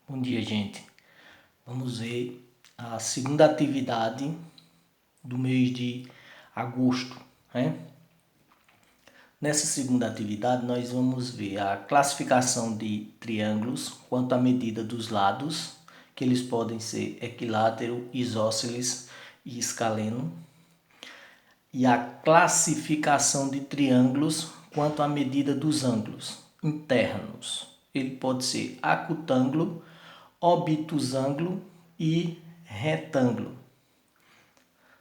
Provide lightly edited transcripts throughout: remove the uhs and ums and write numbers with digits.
Bom dia, gente. Vamos ver a segunda atividade do mês de agosto, né? Nessa segunda atividade, nós vamos ver a classificação de triângulos quanto à medida dos lados, que eles podem ser equilátero, isósceles e escaleno, e a classificação de triângulos quanto à medida dos ângulos internos. Ele pode ser acutângulo, obtusângulo e retângulo.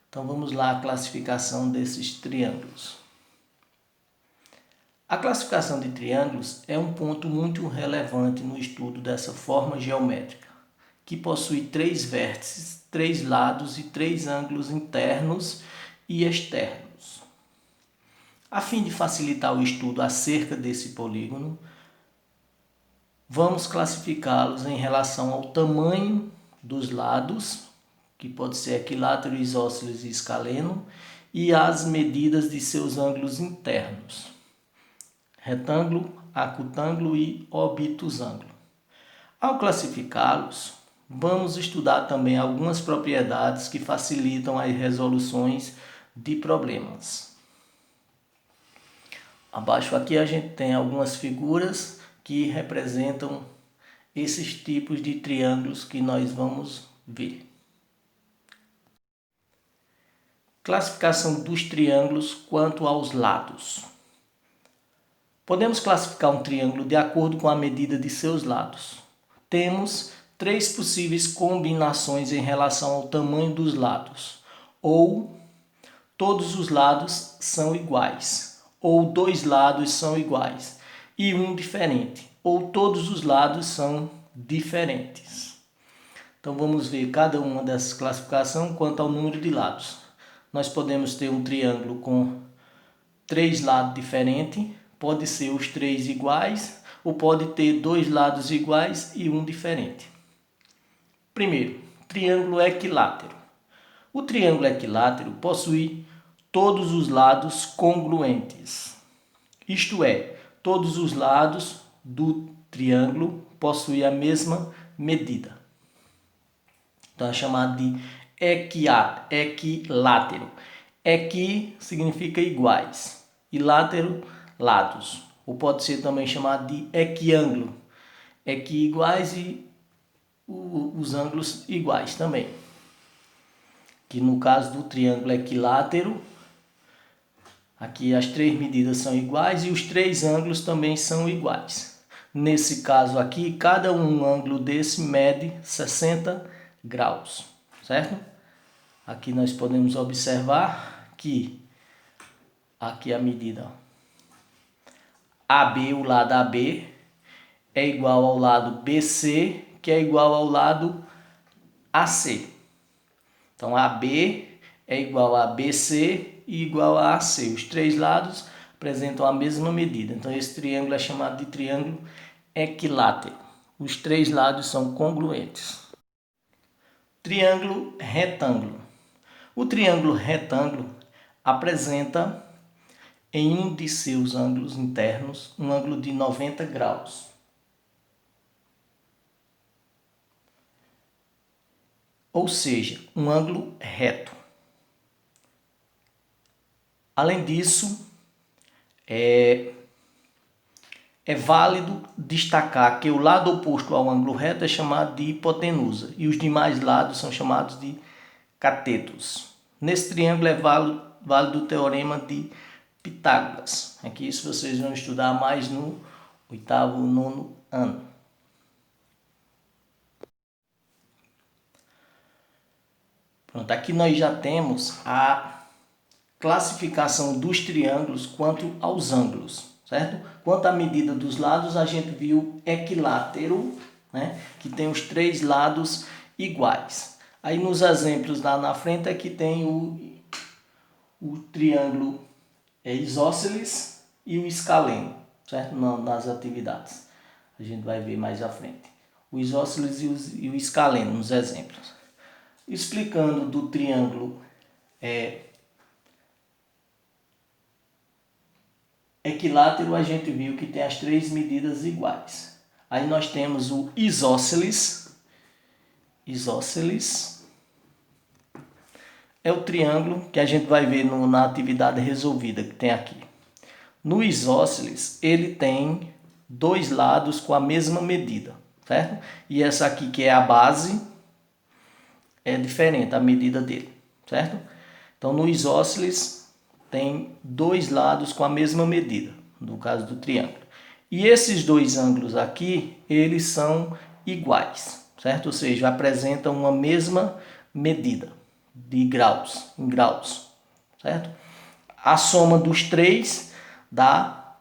Então vamos lá a classificação desses triângulos. A classificação de triângulos é um ponto muito relevante no estudo dessa forma geométrica, que possui 3 vértices, 3 lados e 3 ângulos internos e externos. A fim de facilitar o estudo acerca desse polígono, vamos classificá-los em relação ao tamanho dos lados, que pode ser equilátero, isósceles e escaleno, e as medidas de seus ângulos internos, retângulo, acutângulo e obtusângulo. Ao classificá-los, vamos estudar também algumas propriedades que facilitam as resoluções de problemas. Abaixo aqui a gente tem algumas figuras que representam esses tipos de triângulos que nós vamos ver. Classificação dos triângulos quanto aos lados. Podemos classificar um triângulo de acordo com a medida de seus lados. Temos 3 possíveis combinações em relação ao tamanho dos lados. Ou todos os lados são iguais, ou 2 lados são iguais e um diferente, ou todos os lados são diferentes. Então vamos ver cada uma dessas classificações quanto ao número de lados. Nós podemos ter um triângulo com 3 lados diferentes, pode ser os 3 iguais, ou pode ter 2 lados iguais e um diferente. Primeiro, triângulo equilátero. O triângulo equilátero possui todos os lados congruentes, isto é, todos os lados do triângulo possuem a mesma medida. Então é chamado de equilátero. Equi significa iguais e látero, lados. Ou pode ser também chamado de equiângulo. Equi iguais e os ângulos iguais também. Que no caso do triângulo equilátero, aqui as 3 medidas são iguais e os 3 ângulos também são iguais. Nesse caso aqui, cada um ângulo desse mede 60 graus, certo? Aqui nós podemos observar que aqui a medida AB, o lado AB, é igual ao lado BC, que é igual ao lado AC. Então AB é igual a BC e igual a AC. Os 3 lados apresentam a mesma medida. Então esse triângulo é chamado de triângulo equilátero. Os 3 lados são congruentes. Triângulo retângulo. O triângulo retângulo apresenta em um de seus ângulos internos um ângulo de 90 graus. Ou seja, um ângulo reto. Além disso, é válido destacar que o lado oposto ao ângulo reto é chamado de hipotenusa e os demais lados são chamados de catetos. Nesse triângulo é válido o teorema de Pitágoras. Aqui isso vocês vão estudar mais no 8º, 9º ano. Pronto, aqui nós já temos a classificação dos triângulos quanto aos ângulos, certo? Quanto à medida dos lados, a gente viu equilátero, né? Que tem os 3 lados iguais. Aí nos exemplos lá na frente é que tem o triângulo isósceles e o escaleno, certo? Nas atividades. A gente vai ver mais à frente. O isósceles e o escaleno nos exemplos. Explicando do triângulo equilátero, a gente viu que tem as 3 medidas iguais. Aí nós temos o isósceles. Isósceles é o triângulo que a gente vai ver na atividade resolvida que tem aqui. No isósceles, ele tem dois lados com a mesma medida, certo? E essa aqui, que é a base, é diferente a medida dele, certo? Então, no isósceles, tem dois lados com a mesma medida, no caso do triângulo. E esses dois ângulos aqui, eles são iguais, certo? Ou seja, apresentam uma mesma medida de graus, em graus, certo? A soma dos três dá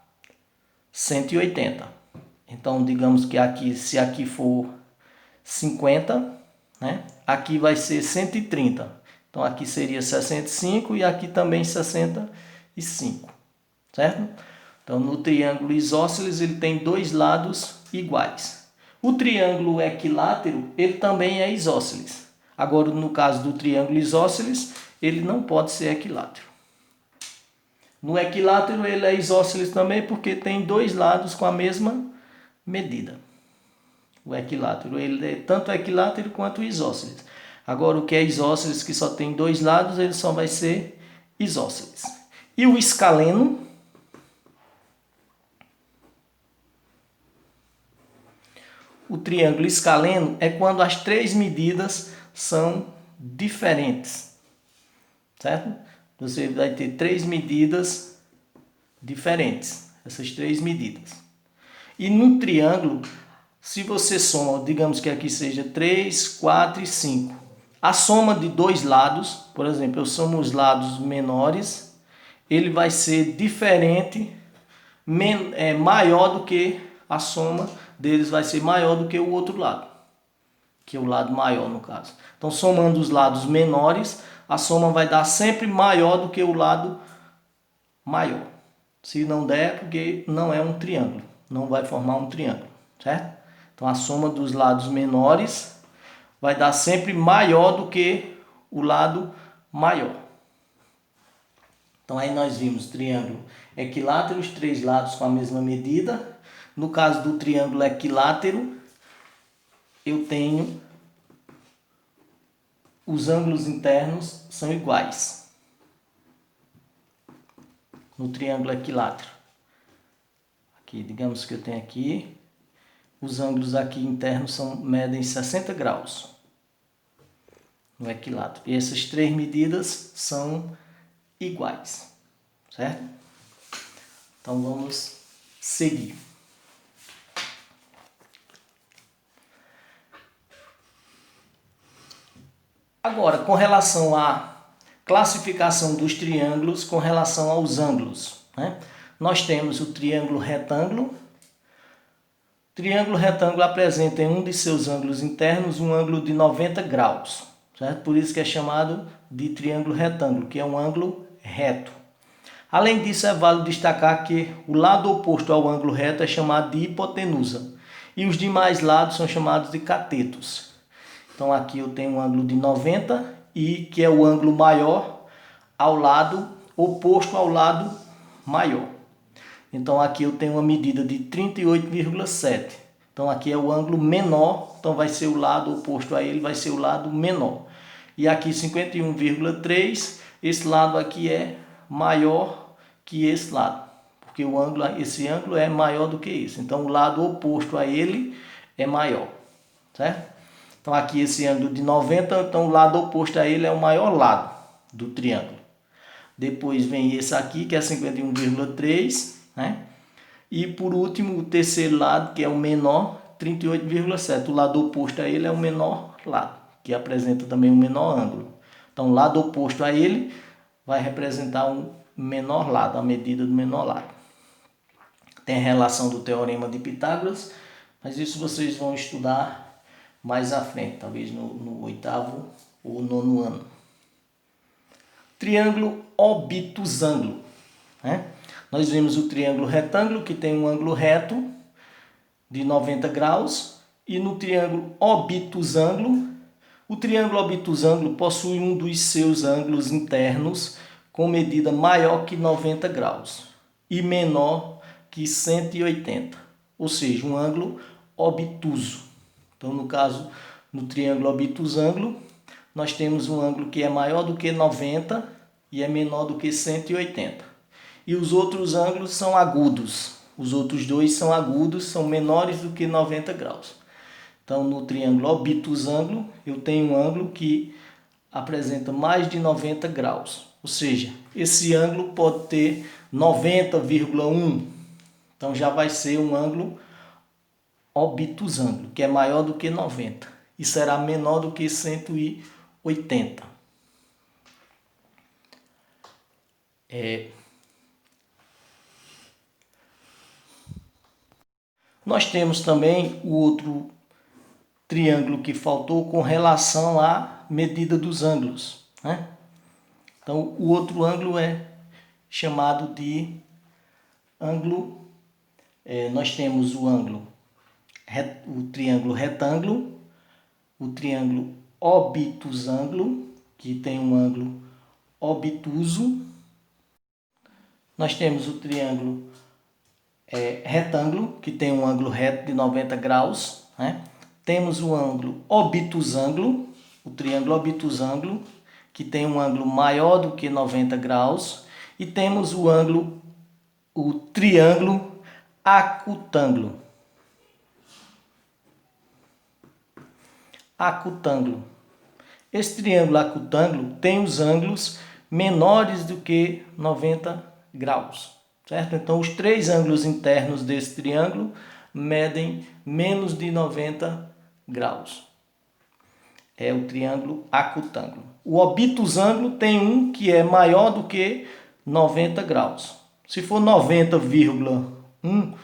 180. Então, digamos que aqui, se aqui for 50, né? Aqui vai ser 130. Então, aqui seria 65 e aqui também 65, certo? Então, no triângulo isósceles, ele tem dois lados iguais. O triângulo equilátero, ele também é isósceles. Agora, no caso do triângulo isósceles, ele não pode ser equilátero. No equilátero, ele é isósceles também porque tem dois lados com a mesma medida. O equilátero, ele é tanto equilátero quanto isósceles. Agora, o que é isósceles, que só tem dois lados, ele só vai ser isósceles. E o escaleno? O triângulo escaleno é quando as três medidas são diferentes, certo? Você vai ter três medidas diferentes, essas três medidas. E no triângulo, se você soma, digamos que aqui seja 3, 4 e 5. A soma de dois lados, por exemplo, eu somo os lados menores, ele vai ser diferente, maior do que a soma deles vai ser maior do que o outro lado, que é o lado maior no caso. Então, somando os lados menores, a soma vai dar sempre maior do que o lado maior. Se não der, é porque não é um triângulo, não vai formar um triângulo, certo? Então, a soma dos lados menores vai dar sempre maior do que o lado maior. Então, aí nós vimos triângulo equilátero, os três lados com a mesma medida. No caso do triângulo equilátero, eu tenho os ângulos internos são iguais. No triângulo equilátero. Aqui, digamos que eu tenho aqui, os ângulos aqui internos medem 60 graus. No equilátero. E essas três medidas são iguais, certo? Então vamos seguir. Agora, com relação à classificação dos triângulos com relação aos ângulos, né? Nós temos o triângulo retângulo. O triângulo retângulo apresenta em um de seus ângulos internos um ângulo de 90 graus, certo? Por isso que é chamado de triângulo retângulo, que é um ângulo reto. Além disso, é válido destacar que o lado oposto ao ângulo reto é chamado de hipotenusa e os demais lados são chamados de catetos. Então aqui eu tenho um ângulo de 90 e que é o ângulo maior ao lado oposto ao lado maior. Então aqui eu tenho uma medida de 38,7. Então aqui é o ângulo menor, então vai ser o lado oposto a ele, vai ser o lado menor. E aqui 51,3, esse lado aqui é maior que esse lado, porque esse ângulo é maior do que esse. Então o lado oposto a ele é maior, certo? Então aqui esse ângulo de 90, então o lado oposto a ele é o maior lado do triângulo. Depois vem esse aqui, que é 51,3, né? E por último, o terceiro lado, que é o menor, 38,7. O lado oposto a ele é o menor lado, que apresenta também um menor ângulo. Então o lado oposto a ele vai representar um menor lado, a medida do menor lado. Tem a relação do teorema de Pitágoras, mas isso vocês vão estudar mais à frente, talvez no oitavo ou nono ano. Triângulo obtusângulo, né? Nós vimos o triângulo retângulo, que tem um ângulo reto de 90 graus, e no triângulo obtusângulo, o triângulo obtusângulo possui um dos seus ângulos internos com medida maior que 90 graus e menor que 180, ou seja, um ângulo obtuso. Então, no caso, no triângulo obtusângulo, nós temos um ângulo que é maior do que 90 e é menor do que 180. E os outros ângulos são agudos. Os outros dois são agudos, são menores do que 90 graus. Então, no triângulo obtusângulo, eu tenho um ângulo que apresenta mais de 90 graus. Ou seja, esse ângulo pode ter 90,1. Então, já vai ser um ângulo obtusângulo, que é maior do que 90. E será menor do que 180. Nós temos também o outro triângulo que faltou com relação à medida dos ângulos, né? Então, o outro ângulo é chamado de ângulo. Nós temos o triângulo retângulo, o triângulo obtusângulo, que tem um ângulo obtuso. Nós temos o triângulo retângulo, que tem um ângulo reto de 90 graus, né? Temos o ângulo obtusângulo, o triângulo obtusângulo, que tem um ângulo maior do que 90 graus. E temos o triângulo acutângulo. Acutângulo. Esse triângulo acutângulo tem os ângulos menores do que 90 graus, certo? Então, os três ângulos internos desse triângulo medem menos de 90 graus. É o triângulo acutângulo. O obtusângulo tem um que é maior do que 90 graus. Se for 90,1,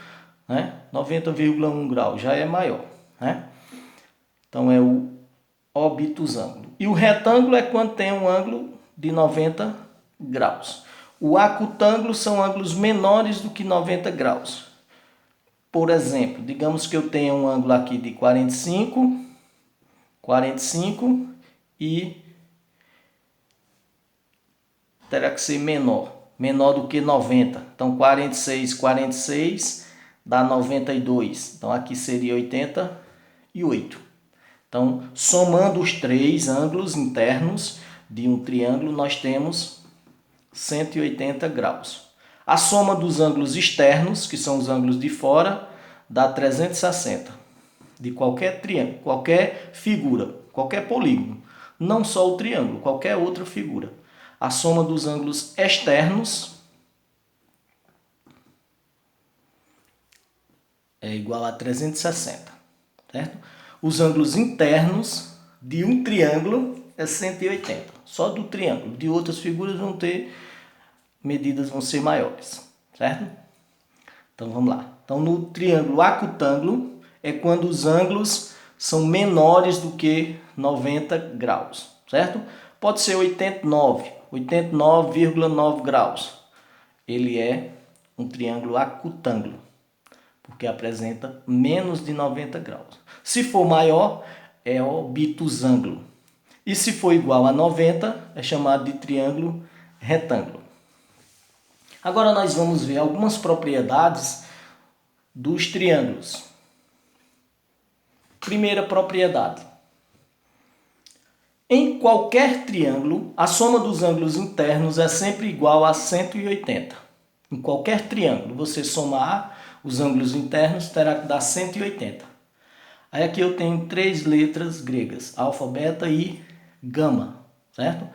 né? 90,1 graus já é maior, né? Então, é o obtusângulo. E o retângulo é quando tem um ângulo de 90 graus. O acutângulo são ângulos menores do que 90 graus. Por exemplo, digamos que eu tenha um ângulo aqui de 45 e terá que ser menor do que 90. Então, 46 dá 92. Então, aqui seria 88. Então, somando os três ângulos internos de um triângulo, nós temos 180 graus. A soma dos ângulos externos, que são os ângulos de fora, dá 360. De qualquer triângulo, qualquer figura, qualquer polígono. Não só o triângulo, qualquer outra figura. A soma dos ângulos externos é igual a 360, certo? Os ângulos internos de um triângulo é 180, só do triângulo. De outras figuras medidas vão ser maiores, certo? Então vamos lá. Então, no triângulo acutângulo é quando os ângulos são menores do que 90 graus, certo? Pode ser 89,9 graus. Ele é um triângulo acutângulo, porque apresenta menos de 90 graus. Se for maior, é obtusângulo. E se for igual a 90, é chamado de triângulo retângulo. Agora nós vamos ver algumas propriedades dos triângulos. Primeira propriedade. Em qualquer triângulo, a soma dos ângulos internos é sempre igual a 180. Em qualquer triângulo, você somar os ângulos internos, terá que dar 180. Aí aqui eu tenho três letras gregas, alfa, beta e gama, certo?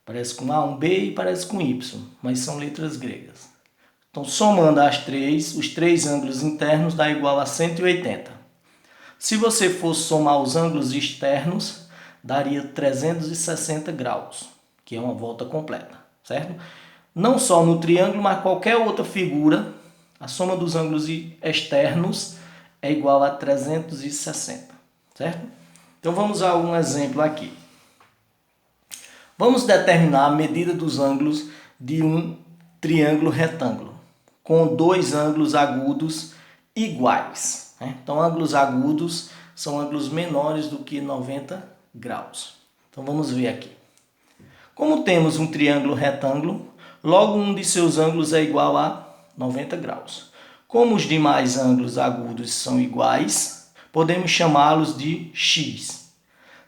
Parece com A, um B e parece com Y, mas são letras gregas. Então, somando os três ângulos internos dá igual a 180. Se você fosse somar os ângulos externos, daria 360 graus, que é uma volta completa, certo? Não só no triângulo, mas qualquer outra figura, a soma dos ângulos externos é igual a 360, certo? Então, vamos a um exemplo aqui. Vamos determinar a medida dos ângulos de um triângulo retângulo, com dois ângulos agudos iguais, né? Então, ângulos agudos são ângulos menores do que 90 graus. Então, vamos ver aqui. Como temos um triângulo retângulo, logo um de seus ângulos é igual a 90 graus. Como os demais ângulos agudos são iguais, podemos chamá-los de x.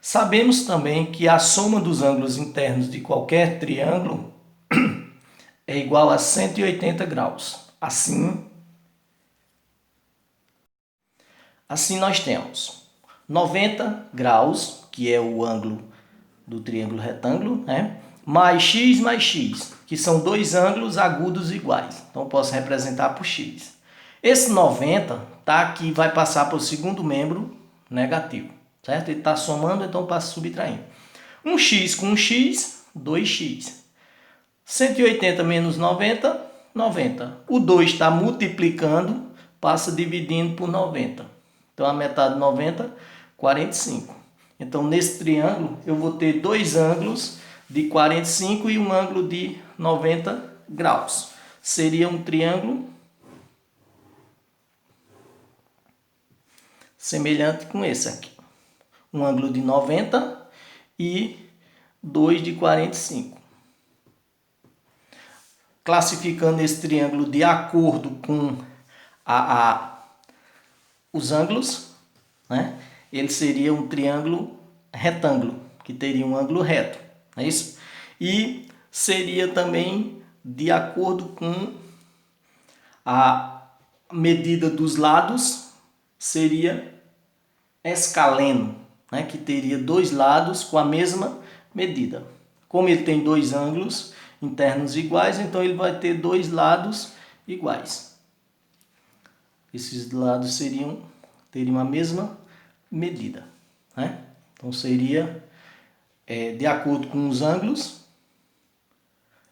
Sabemos também que a soma dos ângulos internos de qualquer triângulo é igual a 180 graus. Assim nós temos 90 graus, que é o ângulo do triângulo retângulo, né? mais x, que são dois ângulos agudos iguais. Então, eu posso representar por x. Esse 90 tá aqui, vai passar para o segundo membro negativo, certo? Ele está somando, então passa subtraindo. Um x com um x, 2x. 180 menos 90, 90. O 2 está multiplicando, passa dividindo por 90. Então, a metade de 90, 45. Então, nesse triângulo, eu vou ter dois ângulos de 45 e um ângulo de 90 graus. Seria um triângulo semelhante com esse aqui. Um ângulo de 90 e dois de 45. Classificando esse triângulo de acordo com os ângulos, né? Ele seria um triângulo retângulo, que teria um ângulo reto, não é isso? E seria também de acordo com a medida dos lados, seria escaleno, né? Que teria dois lados com a mesma medida. Como ele tem dois ângulos internos iguais, então ele vai ter dois lados iguais. Esses lados teriam a mesma medida, né? Então seria de acordo com os ângulos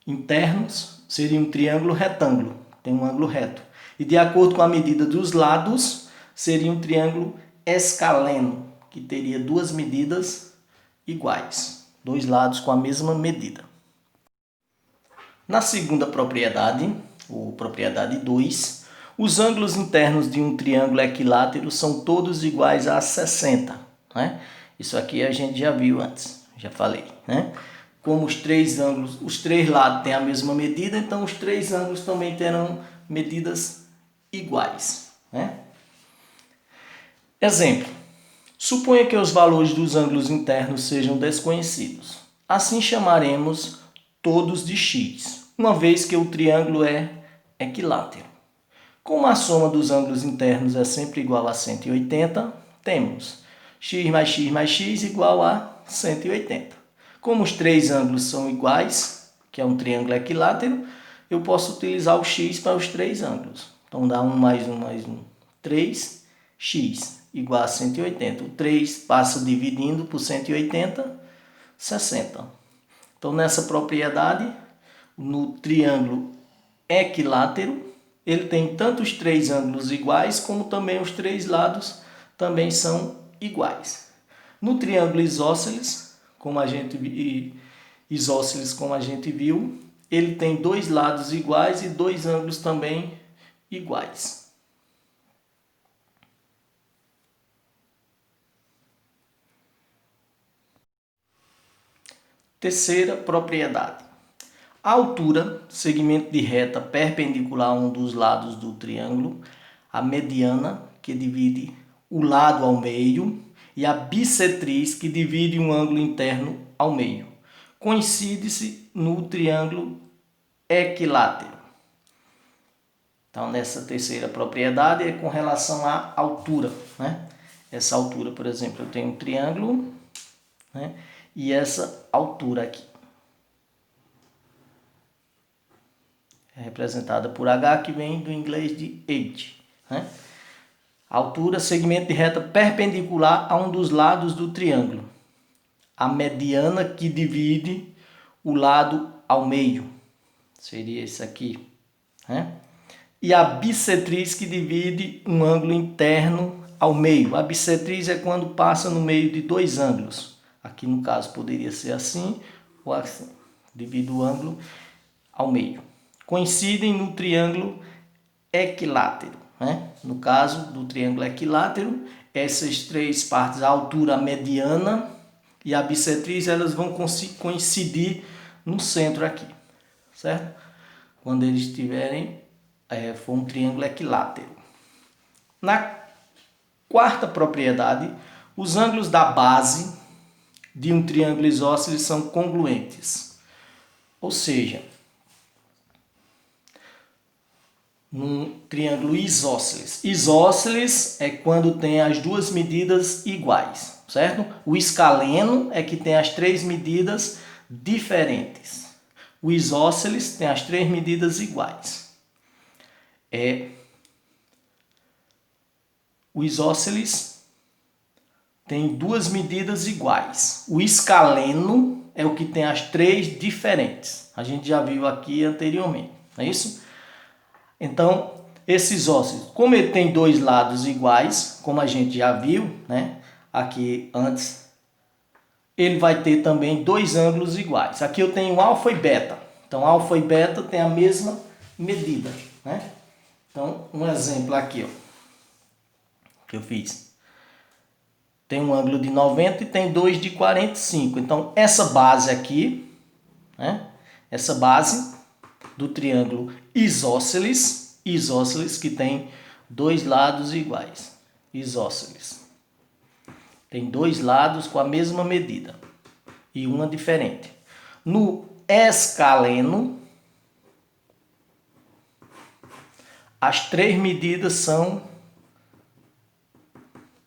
internos, seria um triângulo retângulo, tem um ângulo reto. E de acordo com a medida dos lados, seria um triângulo escaleno, que teria duas medidas iguais, dois lados com a mesma medida. Na segunda propriedade, ou propriedade 2, os ângulos internos de um triângulo equilátero são todos iguais a 60. Né? Isso aqui a gente já viu antes, já falei. Né? Como os três lados têm a mesma medida, então os três ângulos também terão medidas iguais. Né? Exemplo. Suponha que os valores dos ângulos internos sejam desconhecidos. Assim chamaremos todos de x, uma vez que o triângulo é equilátero. Como a soma dos ângulos internos é sempre igual a 180, temos x mais x igual a 180. Como os três ângulos são iguais, que é um triângulo equilátero, eu posso utilizar o x para os três ângulos. Então dá 1 mais 1 mais 1, 3x igual a 180. O 3 passa dividindo por 180, 60. Então nessa propriedade, no triângulo equilátero, ele tem tanto os três ângulos iguais, como também os três lados também são iguais. No triângulo isósceles, como a gente viu, ele tem dois lados iguais e dois ângulos também iguais. Terceira propriedade. A altura, segmento de reta perpendicular a um dos lados do triângulo, a mediana, que divide o lado ao meio, e a bissetriz, que divide um ângulo interno ao meio, coincide-se no triângulo equilátero. Então, nessa terceira propriedade é com relação à altura. Né? Essa altura, por exemplo, eu tenho um triângulo, né? E essa altura aqui é representada por H, que vem do inglês de age. Né? Altura, segmento de reta perpendicular a um dos lados do triângulo. A mediana, que divide o lado ao meio. Seria esse aqui. Né? E a bissetriz, que divide um ângulo interno ao meio. A bissetriz é quando passa no meio de dois ângulos. Aqui no caso poderia ser assim ou assim. Divide o ângulo ao meio. Coincidem no triângulo equilátero. Né? No caso do triângulo equilátero, essas três partes, a altura, a mediana e a bissetriz, elas vão coincidir no centro aqui, certo? Quando eles estiverem for um triângulo equilátero. Na quarta propriedade, os ângulos da base de um triângulo isósceles são congruentes. Ou seja, num triângulo isósceles. Isósceles é quando tem as duas medidas iguais, certo? O escaleno é que tem as três medidas diferentes. O isósceles tem as três medidas iguais. O isósceles tem duas medidas iguais. O escaleno é o que tem as três diferentes. A gente já viu aqui anteriormente, não é isso? Então, esse isósceles, como ele tem dois lados iguais, como a gente já viu, né, aqui antes, ele vai ter também dois ângulos iguais. Aqui eu tenho alfa e beta. Então, alfa e beta têm a mesma medida, né? Então, um exemplo aqui, ó, que eu fiz. Tem um ângulo de 90 e tem dois de 45. Então, essa base aqui, né, essa base do triângulo isósceles, que tem dois lados iguais. Isósceles. Tem dois lados com a mesma medida e uma diferente. No escaleno, as três medidas são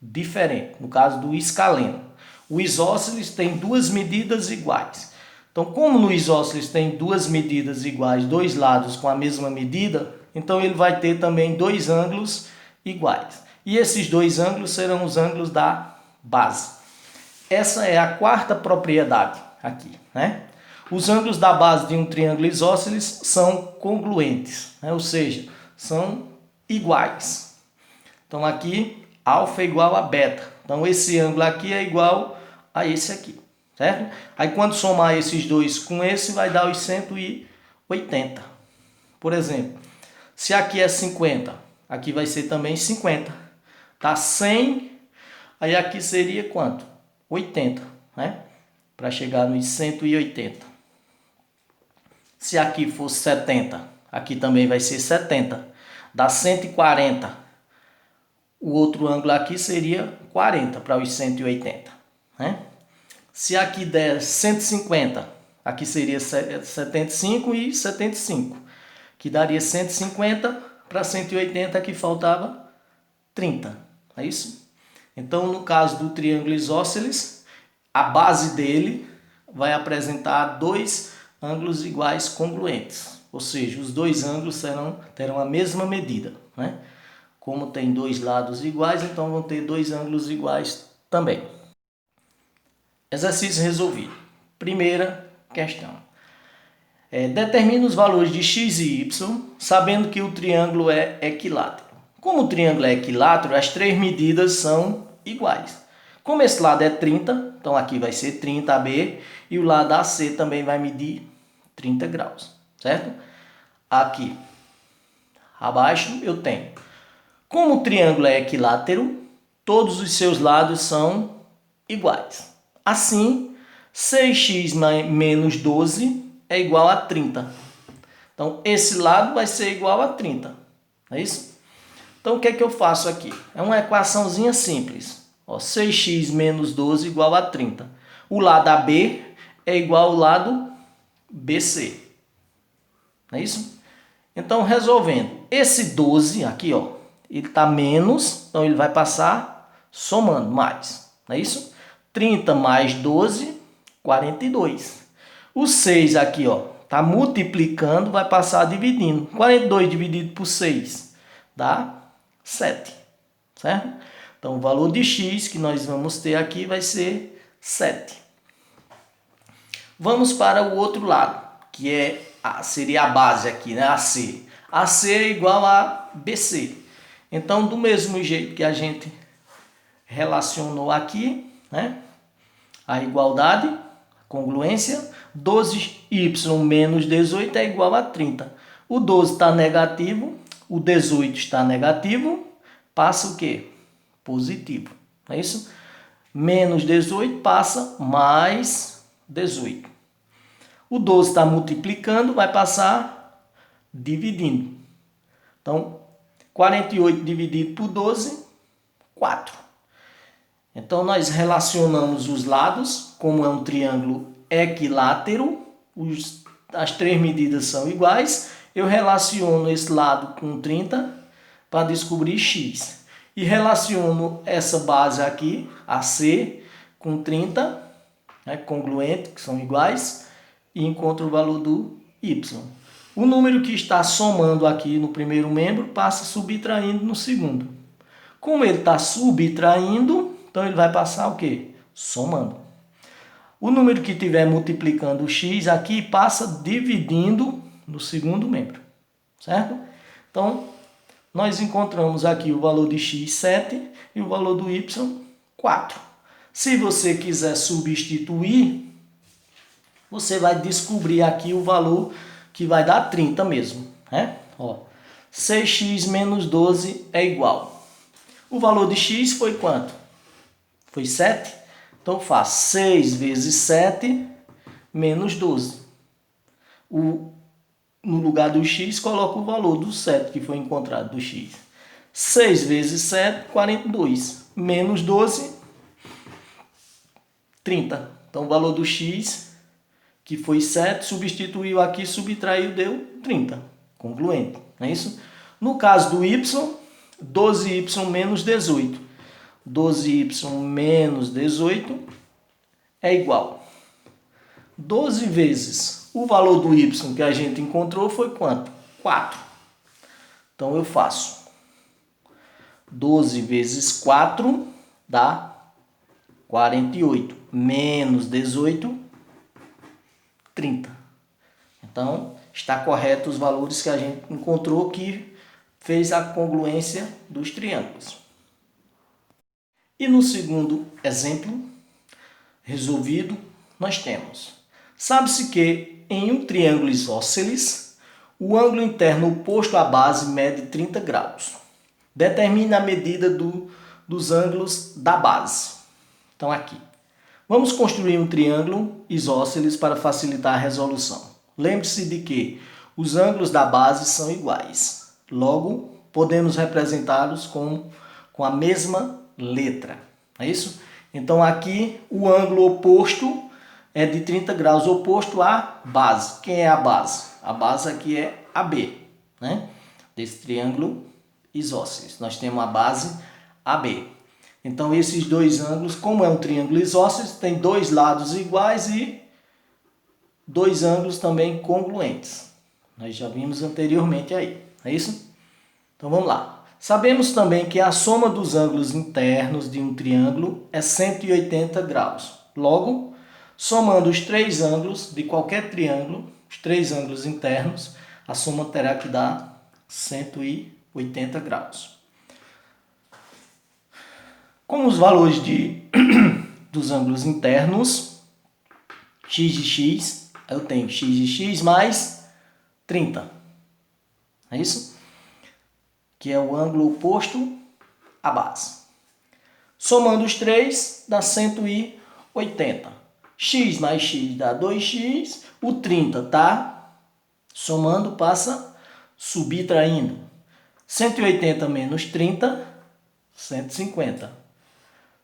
diferentes. No caso do escaleno, o isósceles tem duas medidas iguais. Então, como no isósceles tem duas medidas iguais, dois lados com a mesma medida, então ele vai ter também dois ângulos iguais. E esses dois ângulos serão os ângulos da base. Essa é a quarta propriedade aqui, né? Os ângulos da base de um triângulo isósceles são congruentes, né? Ou seja, são iguais. Então, aqui, alfa é igual a beta. Então, esse ângulo aqui é igual a esse aqui. Certo? Aí quando somar esses dois com esse, vai dar os 180. Por exemplo, se aqui é 50, aqui vai ser também 50. Tá 100, aí aqui seria quanto? 80, né? Para chegar nos 180. Se aqui for 70, aqui também vai ser 70. Dá 140. O outro ângulo aqui seria 40 para os 180, né? Se aqui der 150, aqui seria 75 e 75, que daria 150 para 180, aqui faltava 30, é isso? Então, no caso do triângulo isósceles, a base dele vai apresentar dois ângulos iguais congruentes, ou seja, os dois ângulos terão a mesma medida, né? Como tem dois lados iguais, então vão ter dois ângulos iguais também. Exercício resolvido. Primeira questão. Determine os valores de x e y, sabendo que o triângulo é equilátero. Como o triângulo é equilátero, as três medidas são iguais. Como esse lado é 30, então aqui vai ser 30 AB, e o lado AC também vai medir 30 graus, certo? Aqui, abaixo, eu tenho. Como o triângulo é equilátero, todos os seus lados são iguais. Assim, 6x menos 12 é igual a 30. Então, esse lado vai ser igual a 30. É isso? Então, o que é que eu faço aqui? É uma equaçãozinha simples. 6x menos 12 igual a 30. O lado AB é igual ao lado BC. Não é isso? Então, resolvendo. Esse 12 aqui, ó, ele está menos, então ele vai passar somando mais. Não é isso? 30 mais 12, 42. O 6 aqui, ó, tá multiplicando, vai passar dividindo. 42 dividido por 6 dá 7, certo? Então, o valor de x que nós vamos ter aqui vai ser 7. Vamos para o outro lado, que seria a base aqui, né? AC. AC é igual a BC. Então, do mesmo jeito que a gente relacionou aqui, né? A igualdade, a congruência, 12y menos 18 é igual a 30. O 12 está negativo, o 18 está negativo, passa o quê? Positivo, não é isso? Menos 18 passa mais 18. O 12 está multiplicando, vai passar dividindo. Então, 48 dividido por 12, 4. Então, nós relacionamos os lados, como é um triângulo equilátero, as três medidas são iguais, eu relaciono esse lado com 30 para descobrir x. E relaciono essa base aqui, AC, com 30, né, congruente, que são iguais, e encontro o valor do y. O número que está somando aqui no primeiro membro passa subtraindo no segundo. Como ele está subtraindo, então ele vai passar o quê? Somando. O número que estiver multiplicando o x aqui passa dividindo no segundo membro, certo? Então, nós encontramos aqui o valor de x, 7, e o valor do y, 4. Se você quiser substituir, você vai descobrir aqui o valor que vai dar 30 mesmo, né? Ó, 6x menos 12 é igual. O valor de x foi quanto? Foi 7. Então, eu faço 6 vezes 7 menos 12. No lugar do x, coloco o valor do 7 que foi encontrado do x. 6 vezes 7, 42. Menos 12, 30. Então, o valor do x, que foi 7, substituiu aqui, subtraiu, deu 30. Congruente, não é isso? No caso do y, 12y menos 18. 12y menos 18 é igual. 12 vezes o valor do y que a gente encontrou foi quanto? 4. Então, eu faço 12 vezes 4 dá 48. Menos 18, 30. Então, está correto os valores que a gente encontrou que fez a congruência dos triângulos. E no segundo exemplo resolvido, nós temos: sabe-se que em um triângulo isósceles, o ângulo interno oposto à base mede 30 graus. Determine a medida dos ângulos da base. Então, aqui. Vamos construir um triângulo isósceles para facilitar a resolução. Lembre-se de que os ângulos da base são iguais. Logo, podemos representá-los com a mesma letra. É isso? Então, aqui, o ângulo oposto é de 30 graus, oposto à base. Quem é a base? A base aqui é AB, né? Desse triângulo isósceles. Nós temos a base AB. Então, esses dois ângulos, como é um triângulo isósceles, tem dois lados iguais e dois ângulos também congruentes. Nós já vimos anteriormente aí, é isso? Então, vamos lá. Sabemos também que a soma dos ângulos internos de um triângulo é 180 graus. Logo, somando os três ângulos de qualquer triângulo, os três ângulos internos, a soma terá que dar 180 graus. Com os valores dos ângulos internos, x de x, eu tenho x de x mais 30. É isso? Que é o ângulo oposto à base. Somando os três, dá 180. X mais x dá 2x. O 30 tá somando, passa subtraindo. 180 menos 30, 150.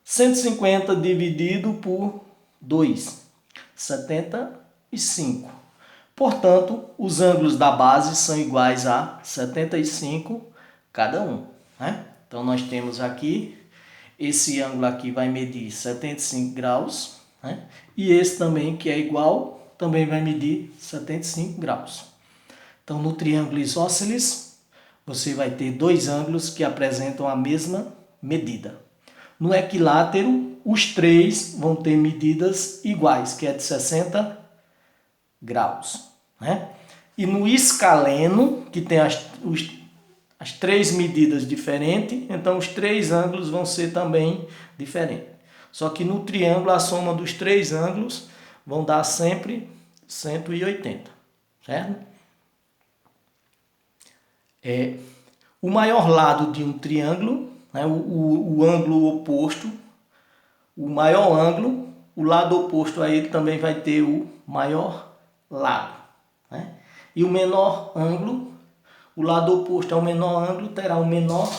150 dividido por 2, 75. Portanto, os ângulos da base são iguais a 75 cada um, né? Então, nós temos aqui, esse ângulo aqui vai medir 75 graus, né? E esse também, que é igual, também vai medir 75 graus. Então, no triângulo isósceles, você vai ter dois ângulos que apresentam a mesma medida. No equilátero, os três vão ter medidas iguais, que é de 60 graus, né? E no escaleno, que tem as três medidas diferentes, então os três ângulos vão ser também diferentes. Só que no triângulo, a soma dos três ângulos vão dar sempre 180, certo? O maior lado de um triângulo, né, o ângulo oposto, o maior ângulo, o lado oposto a ele também vai ter o maior lado, né? E o menor ângulo, o lado oposto ao menor ângulo terá o menor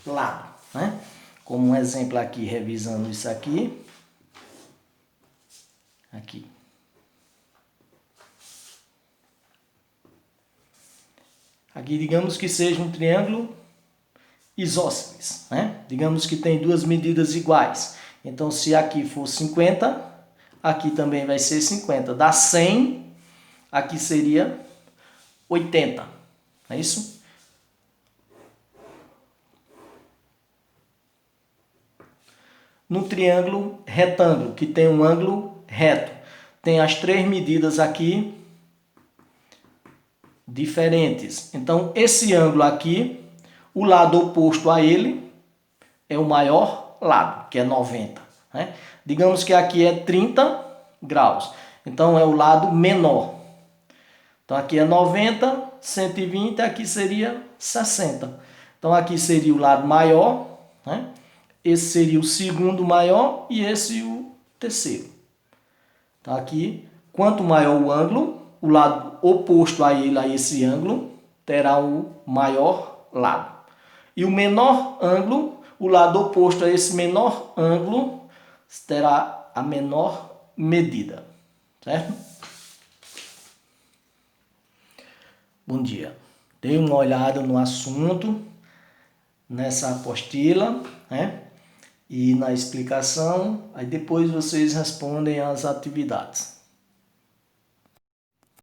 lado, né? Como um exemplo aqui, revisando isso aqui. Aqui. Aqui, digamos que seja um triângulo isósceles, né? Digamos que tem duas medidas iguais. Então, se aqui for 50, aqui também vai ser 50. Dá 100, aqui seria 80. Não é isso? No triângulo retângulo, que tem um ângulo reto, tem as três medidas aqui diferentes. Então, esse ângulo aqui, o lado oposto a ele é o maior lado, que é 90. Né? Digamos que aqui é 30 graus. Então, é o lado menor. Então, aqui é 90, 120, aqui seria 60. Então, aqui seria o lado maior, né? Esse seria o segundo maior e esse o terceiro. Então, aqui, quanto maior o ângulo, o lado oposto a ele, a esse ângulo, terá o maior lado. E o menor ângulo, o lado oposto a esse menor ângulo, terá a menor medida. Certo? Bom dia. Dê uma olhada no assunto, nessa apostila, né? E na explicação, aí depois vocês respondem às atividades.